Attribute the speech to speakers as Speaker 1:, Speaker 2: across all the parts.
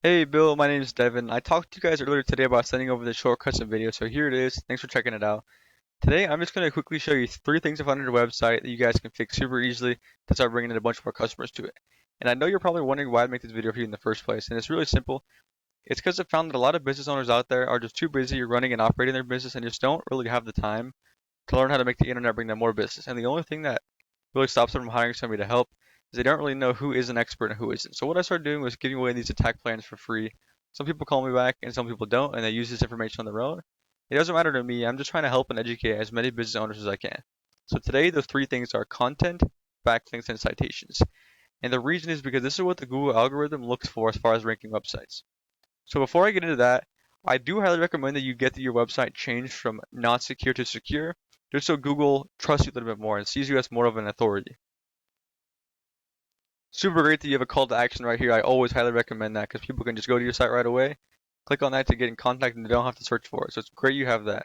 Speaker 1: Hey Bill, my name is Devin. I talked to you guys earlier today about sending over the shortcuts and video, so here it is. Thanks for checking it out. Today, I'm just going to quickly show you three things I found on your website that you guys can fix super easily to start bringing in a bunch more customers to it. And I know you're probably wondering why I make this video for you in the first place, and it's really simple. It's because I found that a lot of business owners out there are just too busy running and operating their business and just don't really have the time to learn how to make the internet bring them more business. And the only thing that really stops them from hiring somebody to help is they don't really know who is an expert and who isn't. So what I started doing was giving away these attack plans for free. Some people call me back and some people don't, and they use this information on their own. It doesn't matter to me. I'm just trying to help and educate as many business owners as I can. So today, the three things are content, backlinks, and citations. And the reason is because this is what the Google algorithm looks for as far as ranking websites. So before I get into that, I do highly recommend that you get your website changed from not secure to secure, just so Google trusts you a little bit more and sees you as more of an authority. Super great that you have a call to action right here. I always highly recommend that because people can just go to your site right away, click on that to get in contact, and they don't have to search for it. So it's great you have that.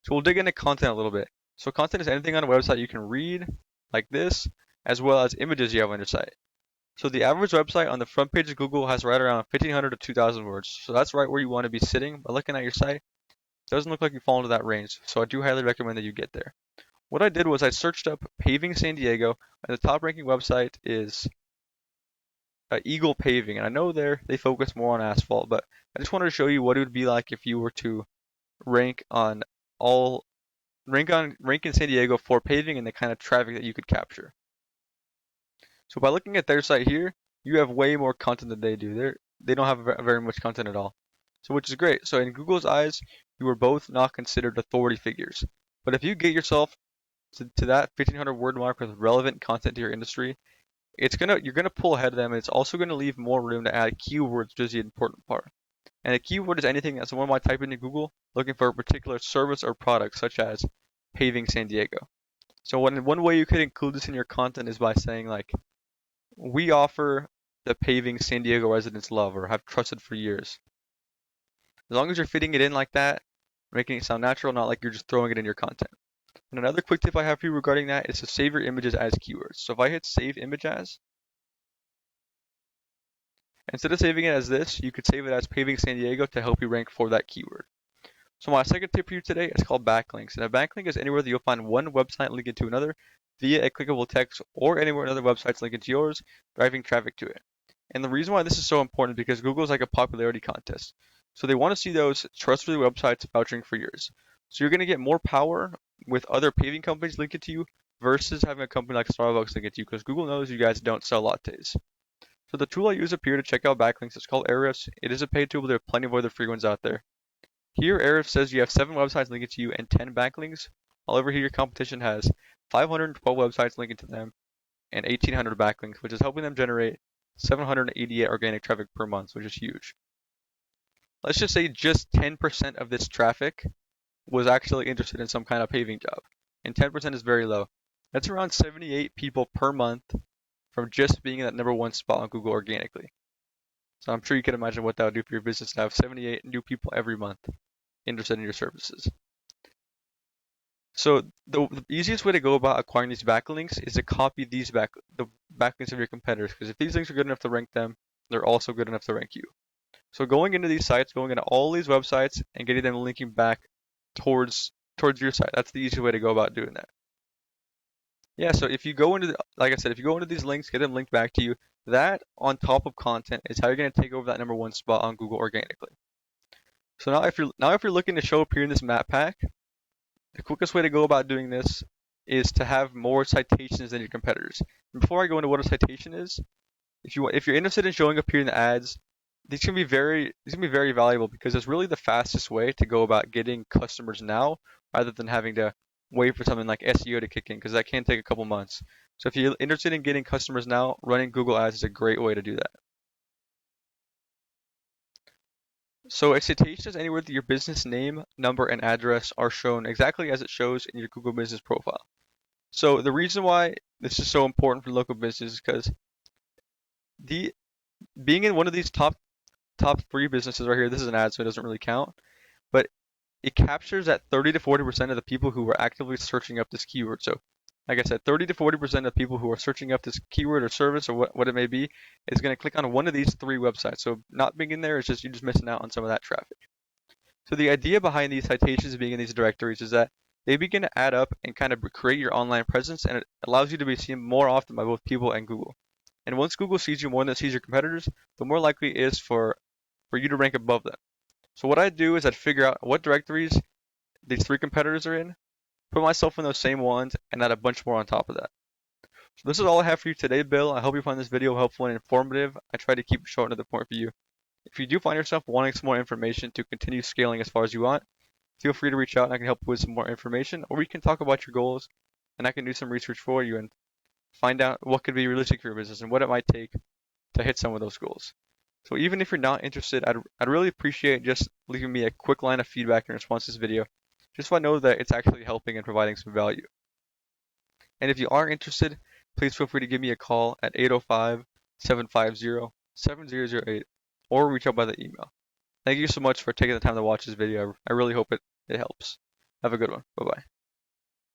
Speaker 1: So we'll dig into content a little bit. So content is anything on a website you can read, like this, as well as images you have on your site. So the average website on the front page of Google has right around 1,500 to 2,000 words. So that's right where you want to be sitting by looking at your site. It doesn't look like you fall into that range, so I do highly recommend that you get there. What I did was I searched up Paving San Diego, and the top ranking website is Eagle Paving. And I know they focus more on asphalt, but I just wanted to show you what it would be like if you were to rank on all rank in San Diego for paving and the kind of traffic that you could capture. So by looking at their site here, you have way more content than they do. They don't have very much content at all. So which is great. So in Google's eyes, you are both not considered authority figures. But if you get yourself to that 1,500 word mark with relevant content to your industry, you're gonna pull ahead of them. And it's also gonna leave more room to add keywords, which is the important part. And a keyword is anything that someone might type into Google looking for a particular service or product, such as paving San Diego. So one way you could include this in your content is by saying like, we offer the paving San Diego residents love or have trusted for years. As long as you're fitting it in like that, making it sound natural, not like you're just throwing it in your content. And another quick tip I have for you regarding that is to save your images as keywords. So if I hit save image as, instead of saving it as this, you could save it as paving San Diego to help you rank for that keyword. So my second tip for you today is called backlinks. And a backlink is anywhere that you'll find one website linked to another via a clickable text or anywhere another website's linked to yours, driving traffic to it. And the reason why this is so important is because Google is like a popularity contest. So they want to see those trustworthy websites vouching for yours. So you're going to get more power with other paving companies linked to you versus having a company like Starbucks linked to you because Google knows you guys don't sell lattes. So the tool I use up here to check out backlinks is called Ahrefs. It is a paid tool, but there are plenty of other free ones out there. Here, Ahrefs says you have 7 websites linked to you and 10 backlinks. All over here, your competition has 512 websites linked to them and 1,800 backlinks, which is helping them generate 788 organic traffic per month, which is huge. Let's just say just 10% of this traffic was actually interested in some kind of paving job, and 10% is very low. That's around 78 people per month from just being in that number one spot on Google organically. So I'm sure you can imagine what that would do for your business to have 78 new people every month interested in your services. So the easiest way to go about acquiring these backlinks is to copy the backlinks of your competitors, because if these links are good enough to rank them, they're also good enough to rank you. So going into these sites, going into all these websites and getting them linking back towards your site, that's the easiest way to go about doing that. Yeah, so if you go into like I said, if you go into these links, get them linked back to you, that on top of content is how you're going to take over that number one spot on Google organically. So now if you're looking to show up here in this map pack, the quickest way to go about doing this is to have more citations than your competitors. And before I go into what a citation is, if you're interested in showing up here in the ads, these can be very valuable because it's really the fastest way to go about getting customers now rather than having to wait for something like SEO to kick in because that can take a couple months. So if you're interested in getting customers now, running Google Ads is a great way to do that. So a citation is anywhere that your business name, number, and address are shown exactly as it shows in your Google Business profile. So the reason why this is so important for local business is because the being in one of these top 3 businesses right here, this is an ad, so it doesn't really count, but it captures that 30 to 40% of the people who were actively searching up this keyword. So Like I said, 30 to 40% of people who are searching up this keyword or service or what it may be is going to click on one of these three websites. So not being in there is just you're just missing out on some of that traffic. So the idea behind these citations being in these directories is that they begin to add up and kind of create your online presence, and it allows you to be seen more often by both people and Google. And once Google sees you more than it sees your competitors, the more likely it is for you to rank above them. So what I'd do is I'd figure out what directories these three competitors are in, put myself in those same ones, and add a bunch more on top of that. So this is all I have for you today, Bill. I hope you find this video helpful and informative. I try to keep it short and to the point for you. If you do find yourself wanting some more information to continue scaling as far as you want, feel free to reach out and I can help you with some more information, or we can talk about your goals and I can do some research for you and find out what could be realistic for your business and what it might take to hit some of those goals. So even if you're not interested, I'd really appreciate just leaving me a quick line of feedback in response to this video, just so I know that it's actually helping and providing some value. And if you are interested, please feel free to give me a call at 805-750-7008 or reach out by the email. Thank you so much for taking the time to watch this video. I really hope it helps. Have a good one. Bye-bye.